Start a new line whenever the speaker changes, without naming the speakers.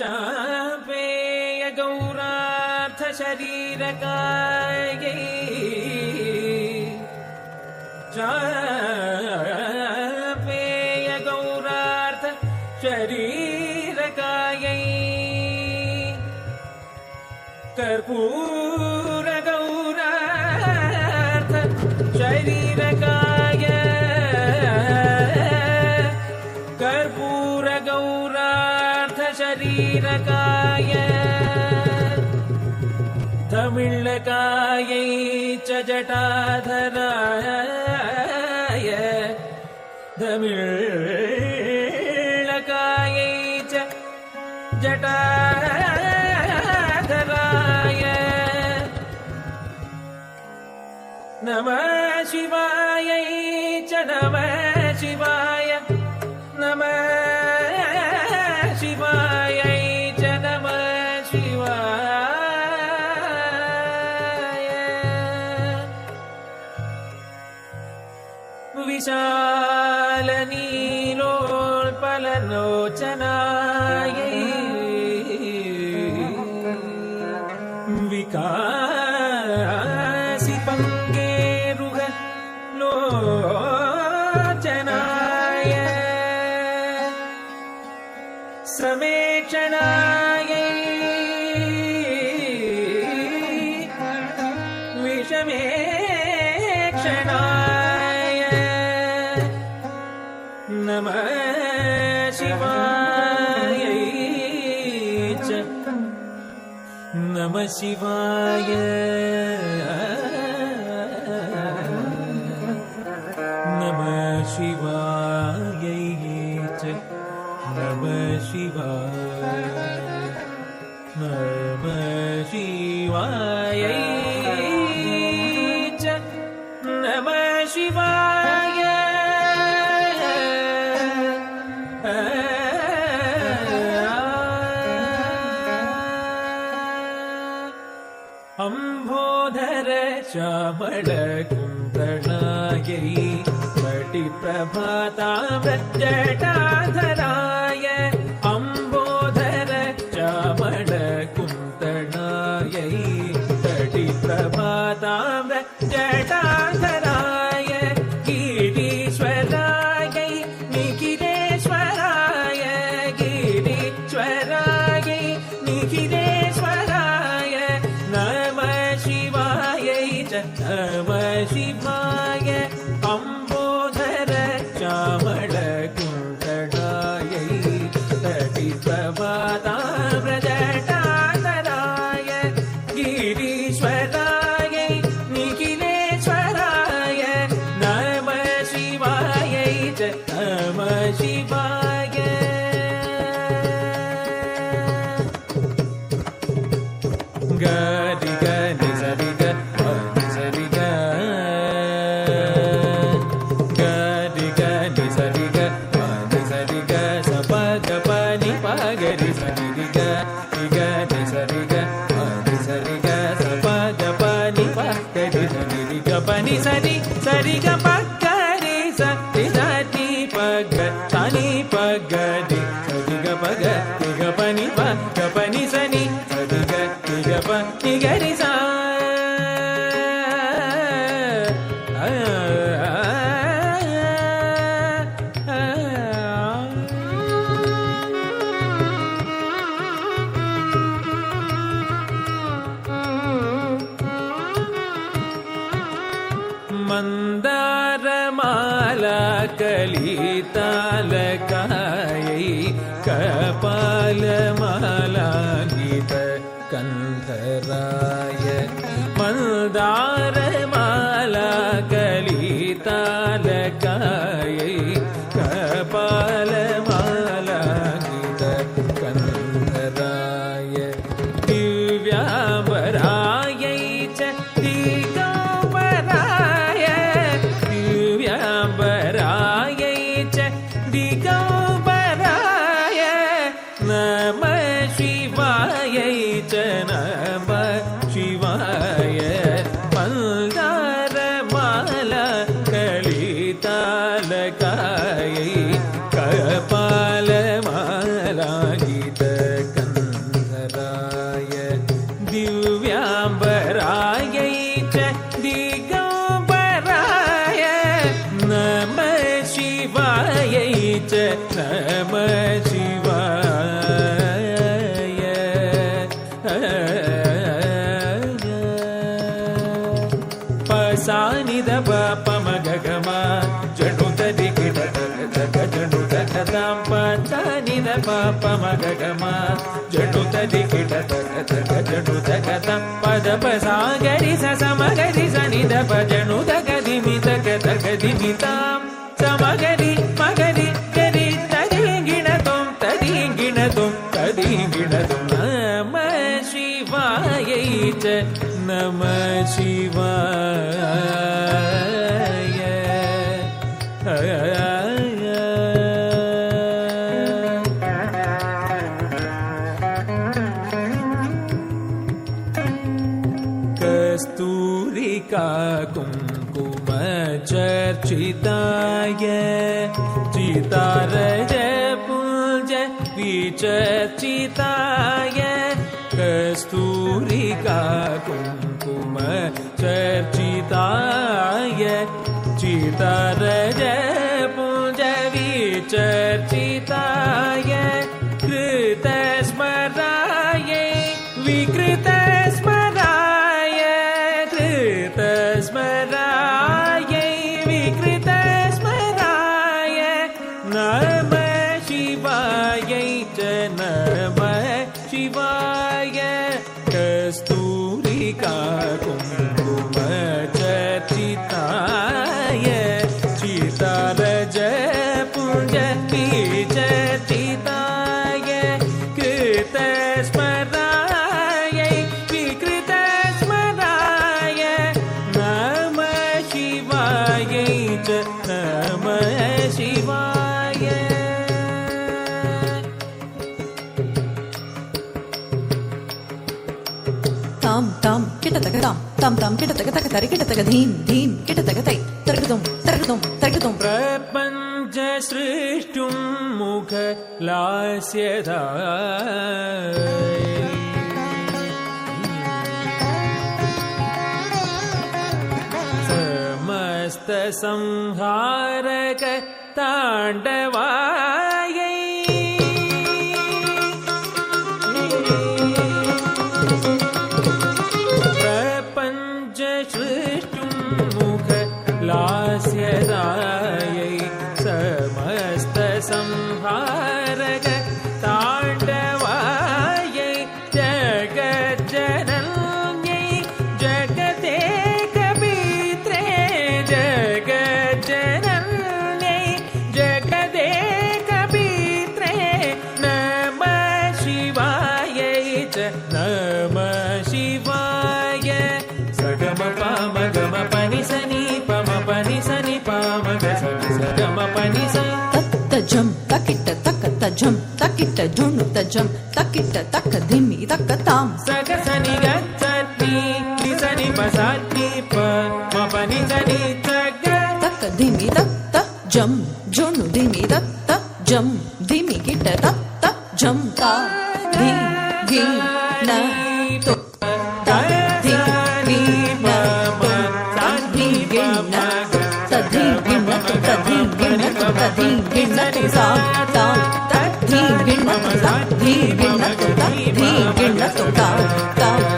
चापेय गौरार्थ शरीरकायै चापेय गौरार्थ शरीरकायै कर्पूर गौरार्थ शरीरकाय कर्पूर गौरार्थ शरीरकाय तमिळकायै च जटाधराय तमिळकायै च जटाधराय नमः शिवायै च नमः शिवाय नमः शिवायै च नमः शिवाय विशालनीलोत्पललोचनायै विकासि पङ्गेरुह लोचनाय समेक्षणायै विषमेक्षणाय नमः शिवायै च नमः शिवाय नमः शिवायै च नमः शिवाय नमः शिवायै च नमः शिवाय अम्भोधर श्यामल कुन्तलायै कटिप्रभाताम्रजटाधराय अम्भोधर श्यामल कुन्तलायै कटिप्रभाताम्रजटाधराय गिरीश्वरायै निखिलेश्वराय गिरीश्वरायै निखिलेश्वराय नमः शिवायै च नमः शिवाय अम्बोधर श्यामल कुन्तलायै कटिप्रभाताम्रजटाधराय गिरीश्वरायै निखिलेश्वराय नमः शिवायै च नमः शिवाय गरि गरि सरि ग सरि ग गरि गरि सरि ग सरि ग स प ग प नि प गरि सरि ग गरि सरि ग सरि ग स प ग प नि प गरि सरि ग प नि सरि सरि ग प गरि सरि सरि प ग नि प गरि सरि ग प ग प नि प ग प नि सनि सरि ग प नि गरि सा मन्दारमाला कलितालकायै कपालमाला गीत कंधराय मन्दारमाला कलितालकायै कपालमाला गीत कंधराय दिव्याम्बरायै च दिगम्बराय दिव्याम्बरायै च दिगम्बराय नमः शिवायै च नमः शिवाय मन्दारमाला कलितालकायै कपालमाला गीत ni da pa pa ma ga ga ma janu ta di ki da da ga janu da ga da pa ta ni da pa pa ma ga ga ma janu ta di ki da da ga janu da ga da pa da pa sa ga ri sa sa ma ga ri sa ni da pa janu da ga di mi da ga di mi ta sa ma ga ri ga ri ta di gina tom Namah Shivaya Namah Shivaya Kasturika Kumkuma Charchitaya Chitaraja Vichachitaya Kasturika Kumkuma Charchitaya Chitaraja Punja Vichachitaya Kritasmaraya Vikritasmaraya Kritasmaraya Vikritasmaraya Namah Shivaya Namah Shivaya Kasturika Kumkuma Charchitaya Chitaraja Punja Vichachitaya Kritasmaraya Vikritasmaraya Namah Shivaya Namah Shivaya
tam tam kita taka tam tam kita taka taka tari kita taka dhin dhin kita taka tai targadum
प्रपञ्च सृष्टुं मुख लास्यदा समस्त संहारक ताण्डवाय प्रपञ्च सृष्टुं मुख लास्यदायै समस्त संहारक ताण्डवायै जगज्जनन्यै जगदेकपित्रे जगज्जनन्यै जगदेकपित्रे नमः शिवायै च नमः शिवाय सगम पनि सनि pani sani pa ma ga sa ga ma pani sa
tajam takita takatajam takita junu tajam takita takadimi takatam
saga sani ga sani ni sani pa sani pa ma pani sani saga
takadimi takajam junu dimi takajam dimi kita takajam ta di gi na to ta di gi na ta